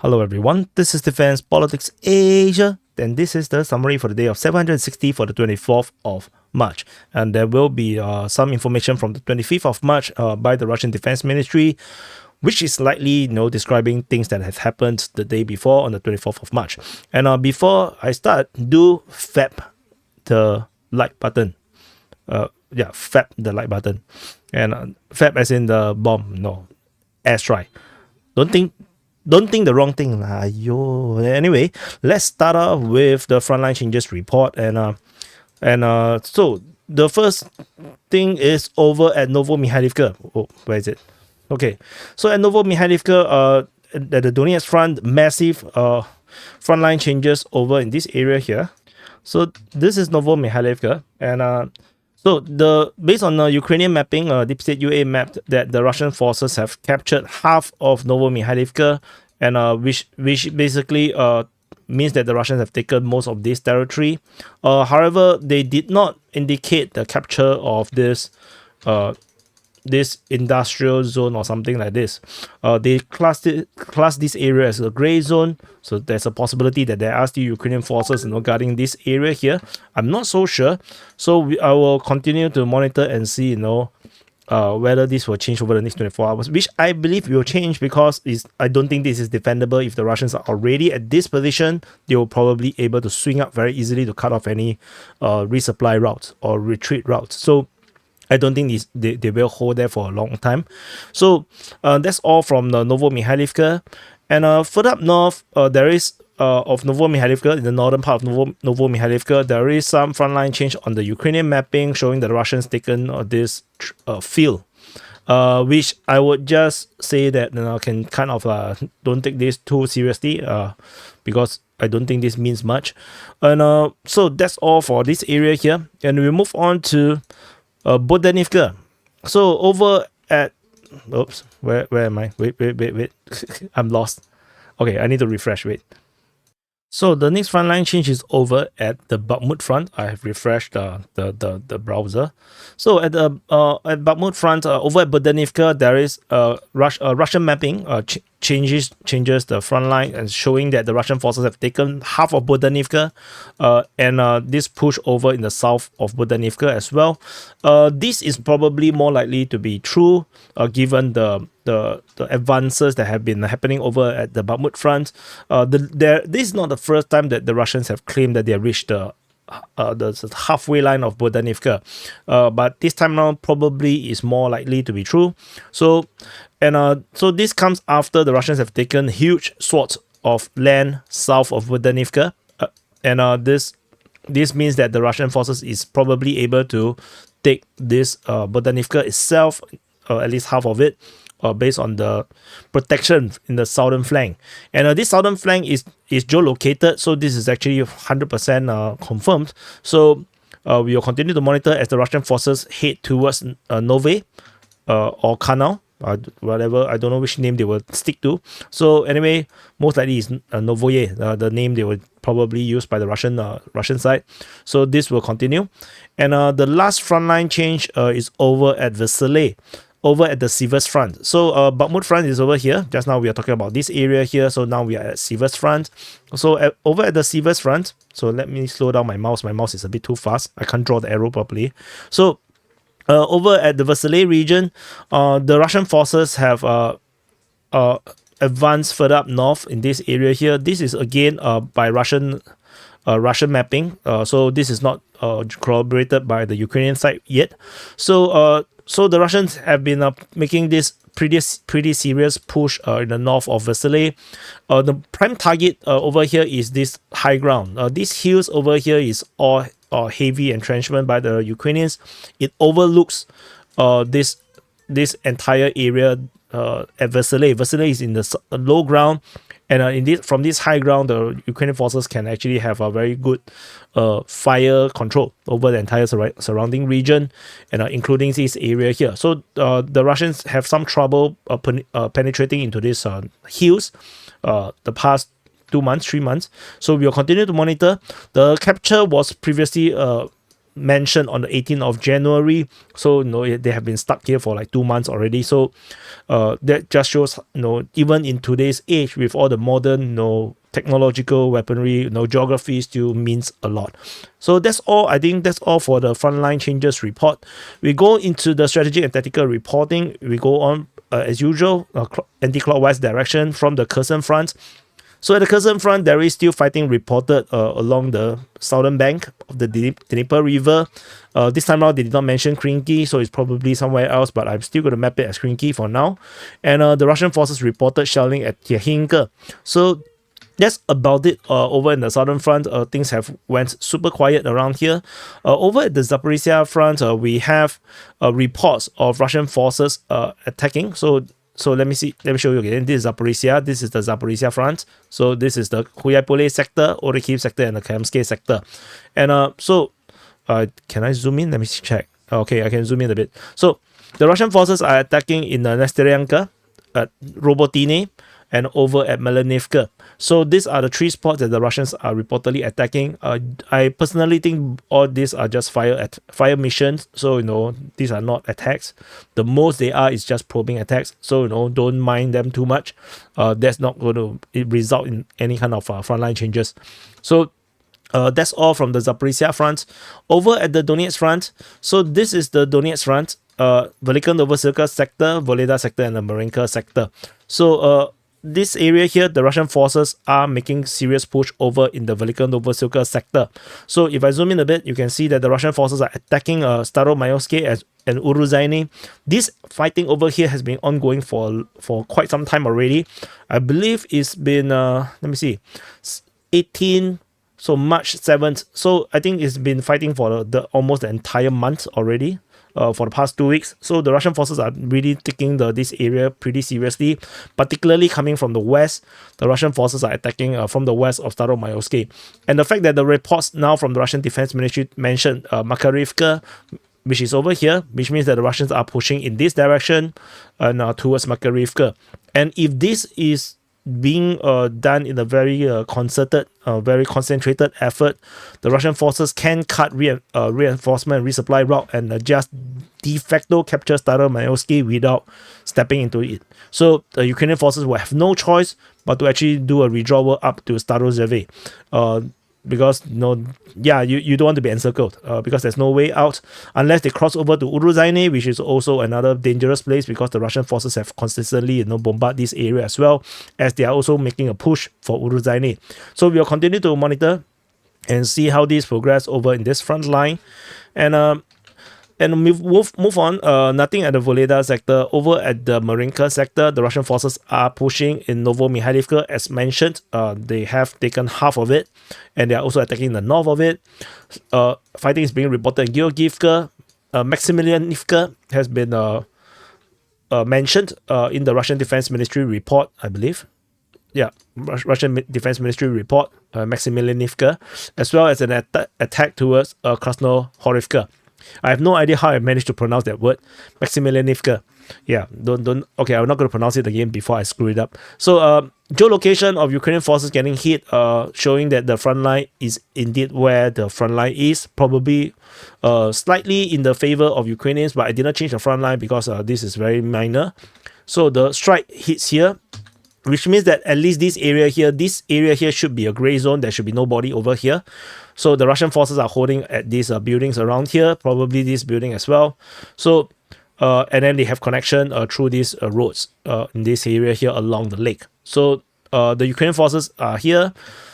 Hello everyone, this is Defense Politics Asia, and this is the summary for the day of 760 for the 24th of March. And there will be some information from the 25th of March by the Russian Defense Ministry, which is likely describing things that have happened the day before on the 24th of March. And before I start, do FAP the like button. FAP the like button. And FAP as in the bomb, no, airstrike. Don't think the wrong thing. Anyway, let's start off with the Frontline changes report. So the first thing is over at Novomykhailivka. Oh, where is it? Okay, so at Novomykhailivka, at the Donetsk Front, massive frontline changes over in this area here. So this is Novomykhailivka, and so based on the Ukrainian mapping, Deep State UA mapped that the Russian forces have captured half of Novomykhailivka, and which basically means that the Russians have taken most of this territory. However, they did not indicate the capture of this industrial zone or something like this. They class this area as a gray zone, so there's a possibility that there are still Ukrainian forces guarding this area here. I'm not so sure, so I will continue to monitor and see whether this will change over the next 24 hours, which I believe will change because I don't think this is defendable. If the Russians are already at this position, they will probably able to swing up very easily to cut off any resupply routes or retreat routes. So I don't think they will hold there for a long time. So that's all from the Novomykhailivka. And further up north, there is of Novomykhailivka, in the northern part of Novomykhailivka, there is some frontline change on the Ukrainian mapping showing that the Russians taken this field. Which I would just say that can kind of don't take this too seriously because I don't think this means much. And so that's all for this area here. And we move on to Bohdanivka. So over at where am I? Wait. I'm lost. Okay, I need to refresh. Wait. So the next frontline change is over at the Bakhmut Front. I have refreshed the browser. So at the Bakhmut Front, over at Bohdanivka, there is Russian mapping changes the front line and showing that the Russian forces have taken half of Bohdanivka, and this push over in the south of Bohdanivka as well. This is probably more likely to be true given the advances that have been happening over at the Bakhmut Front. This is not the first time that the Russians have claimed that they have reached the halfway line of Bohdanivka, but this time around probably is more likely to be true. So this comes after the Russians have taken huge swaths of land south of Bohdanivka, and this means that the Russian forces is probably able to take this Bohdanivka itself, at least half of it, based on the protection in the southern flank. And this southern flank is geolocated, so this is actually 100% confirmed. So we will continue to monitor as the Russian forces head towards Nove or Kanal, whatever, I don't know which name they will stick to. So anyway, most likely is Novoye, the name they will probably use by the Russian side. So this will continue. And the last frontline change is over at Vesele, over at the Siversk Front. So Bakhmut Front is over here. Just now we are talking about this area here. So now we are at Siversk Front. So over at the Siversk Front, so let me slow down my mouse. My mouse is a bit too fast. I can't draw the arrow properly. So over at the Vesele region, the Russian forces have advanced further up north in this area here. This is again by Russian mapping. So this is not corroborated by the Ukrainian side yet. So the Russians have been making this pretty serious push in the north of Vesele. The prime target over here is this high ground. These hills over here is all heavy entrenchment by the Ukrainians. It overlooks this entire area at Vesele. Vesele is in the low ground, and from this high ground, the Ukrainian forces can actually have a very good fire control over the entire surrounding region, and including this area here. So the Russians have some trouble penetrating into these hills the past 2 months, 3 months. So we'll continue to monitor. The capture was previously mentioned on the 18th of January. So they have been stuck here for like 2 months already. So that just shows even in today's age with all the modern technological weaponry, geography still means a lot. So that's all. I think that's all for the frontline changes report. We go into the strategic and tactical reporting. We go on as usual, anti-clockwise direction from the Kherson Front. So at the Kherson Front, there is still fighting reported along the southern bank of the Dnieper River. This time around, they did not mention Krinky, so it's probably somewhere else, but I'm still going to map it as Krinky for now. And the Russian forces reported shelling at Yakhinka. So that's about it over in the southern front. Things have went super quiet around here. Over at the Zaporizhzhia Front, we have reports of Russian forces attacking. So let me show you again. This is Zaporizhzhia. This is the Zaporizhzhia Front. So this is the Kuyapole sector, Orikhiv sector, and the Kamsky sector. And can I zoom in? Let me check. Okay, I can zoom in a bit. So the Russian forces are attacking in Nesteryanka, at Robotine, and over at Melanivka. So these are the 3 spots that the Russians are reportedly attacking. I personally think all these are just fire missions. So these are not attacks. The most they are is just probing attacks. So don't mind them too much. That's not going to result in any kind of frontline changes. So that's all from the Zaporizhzhia Front. Over at the Donetsk Front. So this is the Donetsk Front. Velika Novosibirsk sector, Voleda sector, and the Marinka sector. So this area here, the Russian forces are making serious push over in the Velika Novosibirsk sector. So if I zoom in a bit, you can see that the Russian forces are attacking Staromayoske and Uruzhaine. This fighting over here has been ongoing for quite some time already. I believe it's been, let me see, 18, so March 7th. So I think it's been fighting for almost the entire month already. For the past 2 weeks. So the Russian forces are really taking this area pretty seriously, particularly coming from the west. The Russian forces are attacking from the west of Staromayoske. And the fact that the reports now from the Russian Defense Ministry mentioned Makharivka, which is over here, which means that the Russians are pushing in this direction and towards Makharivka. And if this is being done in a very concerted, very concentrated effort, the Russian forces can cut reinforcement resupply route and just de facto capture Staromayoske without stepping into it. So the Ukrainian forces will have no choice but to actually do a withdrawal up to Starozev. Because you don't want to be encircled because there's no way out unless they cross over to Uruzhaine, which is also another dangerous place because the Russian forces have consistently bombarded this area as well, as they are also making a push for Uruzhaine. So we'll continue to monitor and see how these progress over in this front line. And move on. Nothing at the Voleda sector. Over at the Marinka sector, the Russian forces are pushing in Novomykhailivka, as mentioned. They have taken half of it, and they are also attacking the north of it. Fighting is being reported in Georgievka. Maximilianivka has been mentioned in the Russian Defense Ministry report, I believe. Yeah, Russian Defense Ministry report, Maximilianivka, as well as an attack towards Krasnohorivka. I have no idea how I managed to pronounce that word, Maximilianivka. Yeah, okay, I'm not going to pronounce it again before I screw it up. So, geolocation of Ukrainian forces getting hit, showing that the front line is indeed where the front line is, probably slightly in the favor of Ukrainians, but I did not change the front line because this is very minor. So the strike hits here, which means that at least this area here should be a gray zone. There should be nobody over here. So the Russian forces are holding at these buildings around here, probably this building as well. So, and then they have connection through these roads in this area here along the lake. So the Ukrainian forces are here.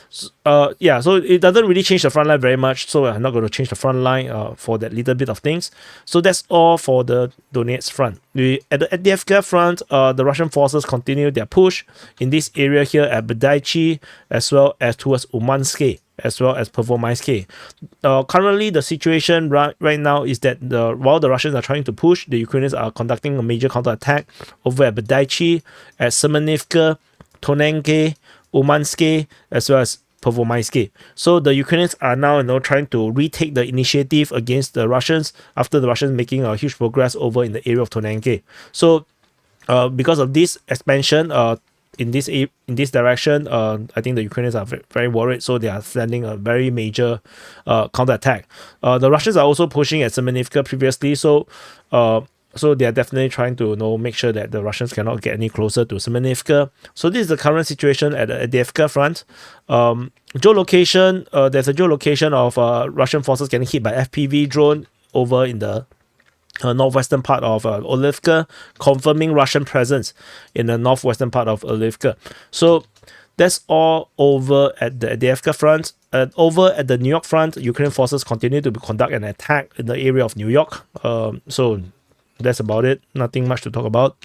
So it doesn't really change the front line very much. So I'm not going to change the front line for that little bit of things. So that's all for the Donetsk Front. At the Avdiivka Front, the Russian forces continue their push in this area here at Bedaichi, as well as towards Umansky, as well as Pervomaisky. Currently, the situation right now is that while the Russians are trying to push, the Ukrainians are conducting a major counterattack over at Bedaichi, at Semenivka, Tonenke, Umansky, as well as Pervomaisky. So the Ukrainians are now trying to retake the initiative against the Russians after the Russians making a huge progress over in the area of Tonenke. So because of this expansion, in this direction, I think the Ukrainians are very worried, so they are sending a very major counterattack. The Russians are also pushing at Semenivka previously, so they are definitely trying to make sure that the Russians cannot get any closer to Semenivka. So this is the current situation at the Avdiivka Front. Geolocation, there's a geolocation of Russian forces getting hit by FPV drone over in the northwestern part of Avdiivka, confirming Russian presence in the northwestern part of Avdiivka. So that's all over at the Avdiivka Front. Over at the New York Front, Ukrainian forces continue to conduct an attack in the area of New York. So that's about it. Nothing much to talk about.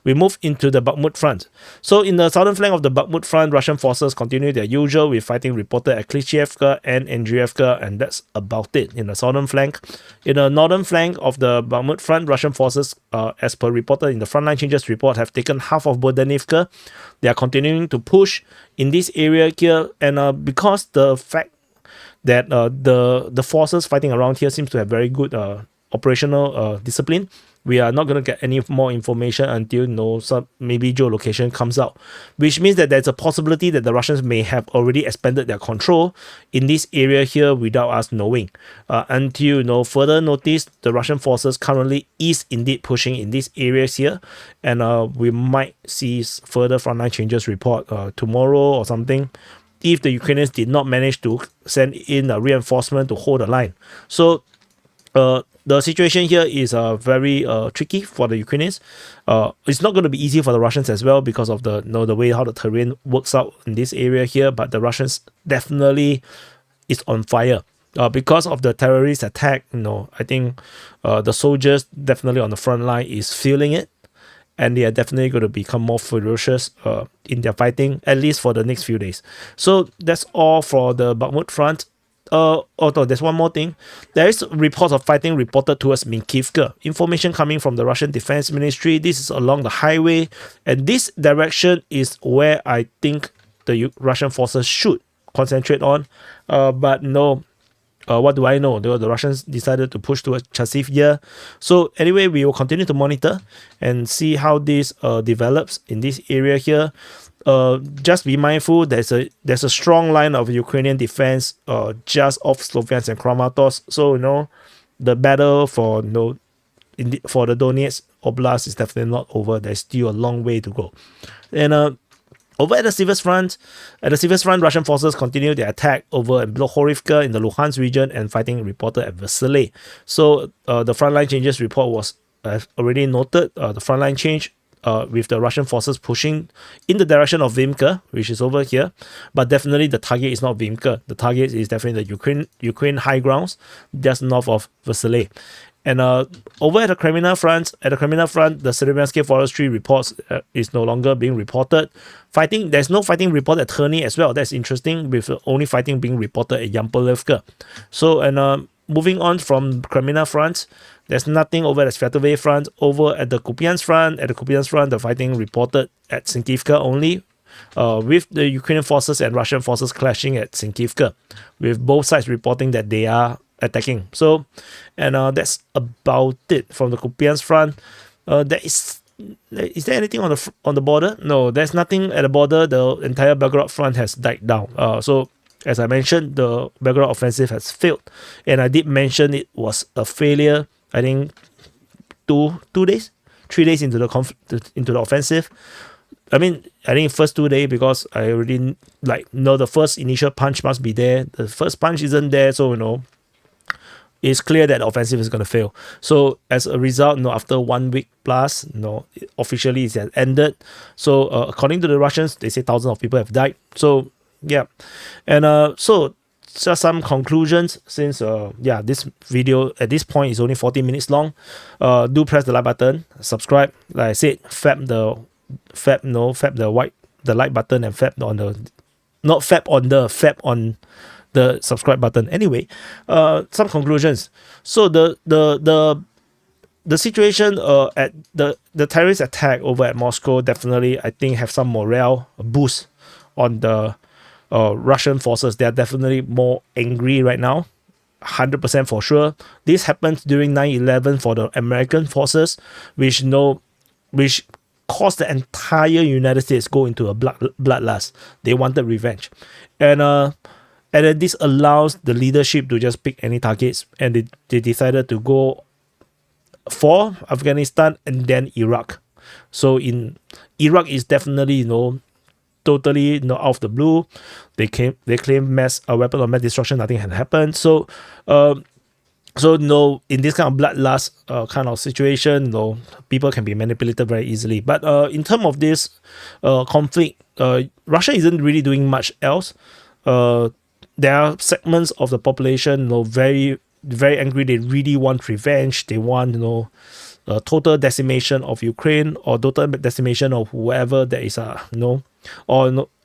We move into the Bakhmut Front. So in the southern flank of the Bakhmut Front, Russian forces continue their usual with fighting reported at Klishchiivka and Andriivka, and that's about it in the southern flank. In the northern flank of the Bakhmut Front, Russian forces, as per reported in the Frontline Changes report, have taken half of Bohdanivka. They are continuing to push in this area here, and because the fact that the forces fighting around here seems to have very good operational discipline, we are not going to get any more information until some maybe geolocation comes out, which means that there's a possibility that the Russians may have already expanded their control in this area here without us knowing. Until further notice, the Russian forces currently is indeed pushing in these areas here, and we might see further Frontline Changes report tomorrow or something, if the Ukrainians did not manage to send in a reinforcement to hold the line. So the situation here is very tricky for the Ukrainians. It's not going to be easy for the Russians as well because of the the way how the terrain works out in this area here. But the Russians definitely is on fire because of the terrorist attack. I think the soldiers definitely on the front line is feeling it, and they are definitely going to become more ferocious in their fighting, at least for the next few days. So that's all for the Bakhmut Front. Although there's one more thing. There is reports of fighting reported towards Minkivka. Information coming from the Russian Defense Ministry. This is along the highway, and this direction is where I think the Russian forces should concentrate on. But no, what do I know? The Russians decided to push towards Chasivya. So anyway, we will continue to monitor and see how this develops in this area here. Just be mindful, there's a strong line of Ukrainian defense just off Sloviansk and Kramatorsk. So the battle for for the Donetsk Oblast is definitely not over. There's still a long way to go. And over at the Siversk Front, Russian forces continue their attack over at Blokhorovka in the Luhansk region, and fighting reported at Vesele. So the Frontline Changes report was already noted. The frontline change with the Russian forces pushing in the direction of Vimka, which is over here. But definitely the target is not Vimka. The target is definitely the Ukraine high grounds just north of Vesele. And over at the Kreminna Front, the Siversk forestry reports is no longer being reported. There's no fighting report at Terny as well. That's interesting, with only fighting being reported at Yampolevka. So, and moving on from Kreminna Front, there's nothing over at the Sviatove Front. Over at the Kupyansk Front, the fighting reported at Sinkivka only, with the Ukrainian forces and Russian forces clashing at Sinkivka, with both sides reporting that they are attacking. So, and that's about it from the Kupyansk Front. Is there anything on the border? No, there's nothing at the border. The entire Belgorod Front has died down. So, as I mentioned, the Belgorod offensive has failed, and I did mention it was a failure. I think 3 days into the offensive. I think first 2 days, because I already know the first initial punch must be there. The first punch isn't there, so it's clear that the offensive is going to fail. So as a result, after 1 week plus, officially it has ended. So according to the Russians, they say thousands of people have died. So yeah, and so just some conclusions, since this video at this point is only 40 minutes long. Do press the like button, subscribe. Like I said, fap the like button, and fap on the subscribe button. Anyway, some conclusions. So the situation at the terrorist attack over at Moscow definitely, I think, have some morale boost on the Russian forces. They are definitely more angry right now, 100% for sure. This happened during 9/11 for the American forces, which caused the entire United States go into a bloodlust. They wanted revenge, and then this allows the leadership to just pick any targets, and they decided to go for Afghanistan and then Iraq. So in Iraq is definitely totally out of the blue. They claim a weapon of mass destruction. Nothing had happened. So in this kind of bloodlust kind of situation, people can be manipulated very easily. But in terms of this conflict, Russia isn't really doing much else. There are segments of the population, very, very angry. They really want revenge. They want, total decimation of Ukraine, or total decimation of whoever that is,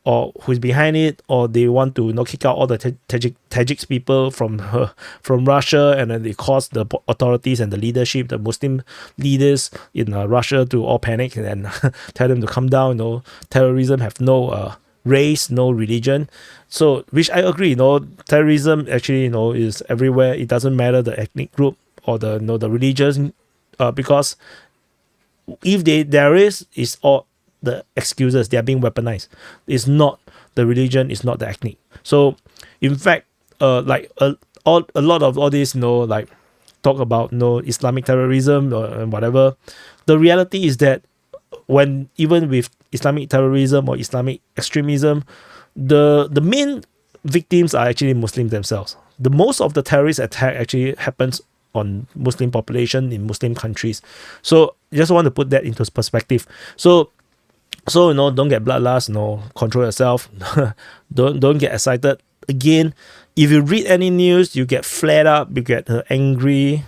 or who's behind it, or they want to kick out all the Tajiks people from Russia, and then they cause the authorities and the leadership, the Muslim leaders in Russia, to all panic and then tell them to come down. Terrorism have no race, no religion. So, which I agree, terrorism actually, is everywhere. It doesn't matter the ethnic group or the religion, because if there is all the excuses, they are being weaponized. It's not the religion, it's not the ethnic. So, in fact, like a lot of all this, like talk about Islamic terrorism and whatever. The reality is that even with Islamic terrorism or Islamic extremism, the main victims are actually Muslims themselves. The most of the terrorist attack actually happens on Muslim population in Muslim countries. So just want to put that into perspective. So don't get bloodlust, control yourself. don't get excited. Again, if you read any news, you get flared up, you get angry,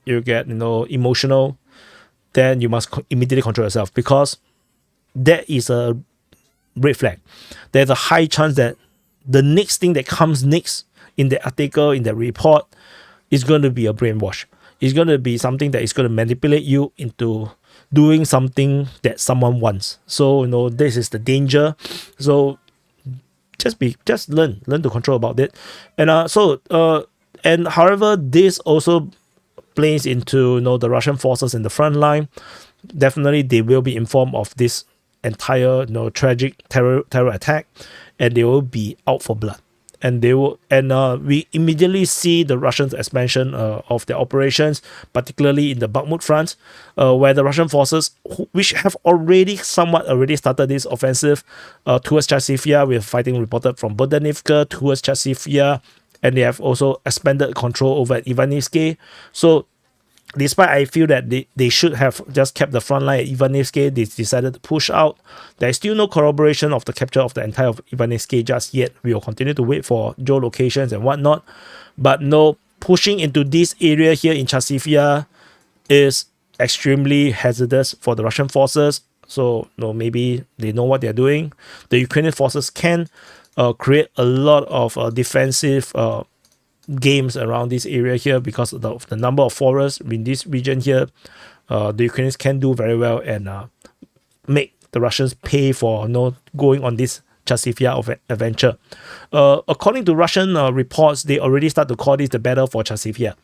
you get emotional, then you must immediately control yourself, because that is a red flag. There's a high chance that the next thing that comes next in the article, in the report, is going to be a brainwash. It's going to be something that is going to manipulate you into doing something that someone wants. So this is the danger. So just learn to control about it. And and however, this also plays into the Russian forces in the front line. Definitely they will be informed of this entire tragic terror attack, and they will be out for blood. And we immediately see the Russians' expansion of their operations, particularly in the Bakhmut Front, where the Russian forces, which have already started this offensive towards Chasiv, with fighting reported from Bohdanivka towards Chasiv, and they have also expanded control over at Ivanivsky. So despite I feel that they should have just kept the front line at Ivanivsky, they decided to push out. There is still no corroboration of the capture of the entire of Ivanivsky just yet. We will continue to wait for geolocations and whatnot. But pushing into this area here in Chasiv is extremely hazardous for the Russian forces. So maybe they know what they're doing. The Ukrainian forces can create a lot of defensive games around this area here, because of the number of forests in this region here. The Ukrainians can do very well and make the Russians pay for going on this Chasiv adventure. According to Russian reports, they already start to call this the battle for Chasiv.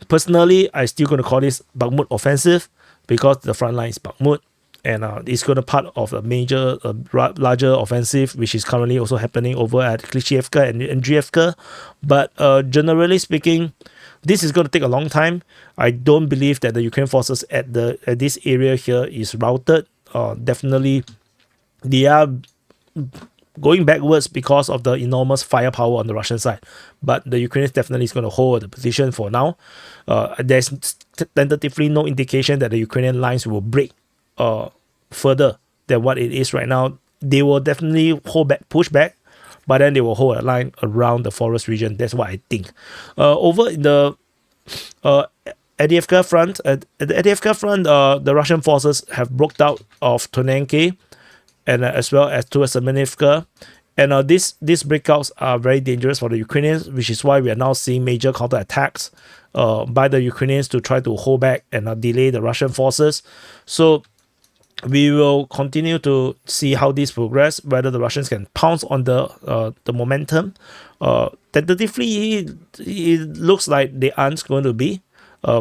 Personally, I still going to call this Bakhmut offensive, because the front line is Bakhmut, and it's going to part of a major, larger offensive, which is currently also happening over at Klishchiivka and Avdiivka. But generally speaking, this is going to take a long time. I don't believe that the Ukrainian forces at this area here is routed. Definitely, they are going backwards because of the enormous firepower on the Russian side. But the Ukrainians definitely is going to hold the position for now. There's tentatively no indication that the Ukrainian lines will break further than what it is right now. They will definitely push back, but then they will hold a line around the forest region. That's what I think. Over in the Avdiivka Front, the Russian forces have broke out of Tonenki, and as well as towards Semenivka. And these breakouts are very dangerous for the Ukrainians, which is why we are now seeing major counterattacks by the Ukrainians to try to hold back and delay the Russian forces. So we will continue to see how this progress, whether the Russians can pounce on the momentum. Tentatively, it looks like they aren't going to be.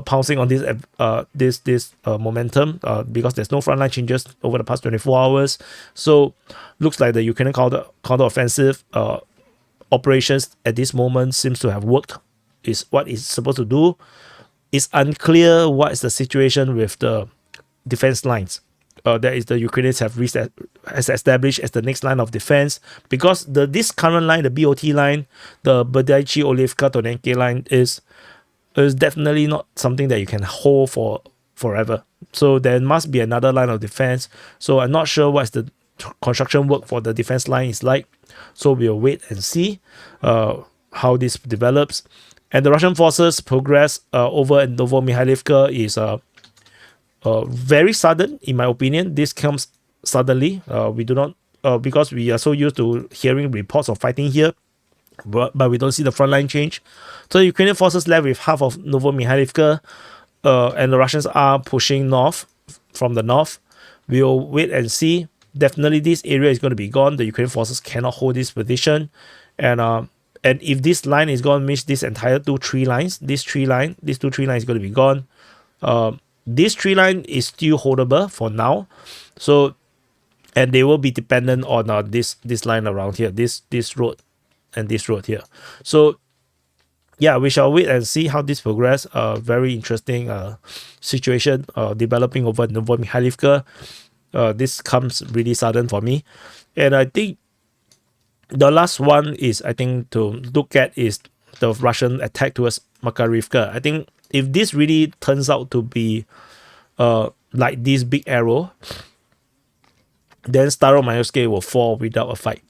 pouncing on this momentum because there's no frontline changes over the past 24 hours. So looks like the Ukrainian counter-offensive operations at this moment seems to have worked. Is what it's supposed to do. It's unclear what is the situation with the defense lines. That is, the Ukrainians have established as the next line of defense, because this current line, the BOT line, the Avdiivka line, is definitely not something that you can hold for forever. So there must be another line of defense. So I'm not sure what's the construction work for the defense line is like. So we'll wait and see how this develops. And the Russian forces progress over in Novomykhailivka is very sudden, in my opinion. This comes suddenly. We do not, because we are so used to hearing reports of fighting here, but we don't see the front line change. So the Ukrainian forces left with half of Novomykhailivka, and the Russians are pushing north from the north. We'll wait and see. Definitely this area is going to be gone. The Ukrainian forces cannot hold this position. And if this line is gone, means this entire two tree lines is going to be gone. This tree line is still holdable for now. So, and they will be dependent on this line around here, this road and this road here. So yeah, we shall wait and see how this progress. Very interesting situation developing over Novomykhailivka. This comes really sudden for me. And I think the last one is, I think, to look at is the Russian attack towards Makariivka. I think if this really turns out to be like this big arrow, then Staromayorsky will fall without a fight.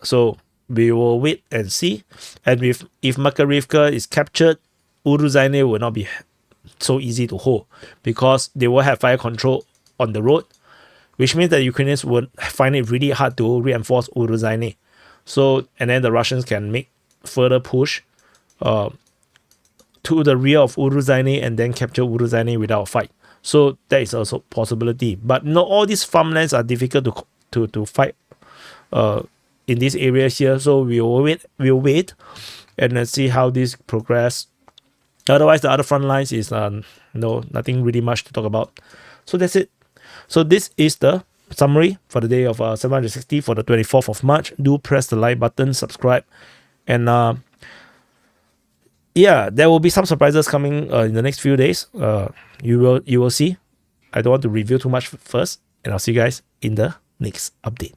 So we will wait and see. And if Makariivka is captured, Uruzhaine will not be so easy to hold, because they will have fire control on the road, which means that Ukrainians would find it really hard to reinforce Uruzhaine. So, and then the Russians can make further push to the rear of Uruzhaine and then capture Uruzhaine without a fight. So that is also a possibility. But not all these farmlands are difficult to fight in this area here. So we'll wait and let's see how this progress. Otherwise, the other front lines is nothing really much to talk about. So that's it. So this is the summary for the day of 760 for the 24th of March. Do press the like button, subscribe, and yeah, there will be some surprises coming in the next few days. You will see. I don't want to reveal too much first, and I'll see you guys in the next update.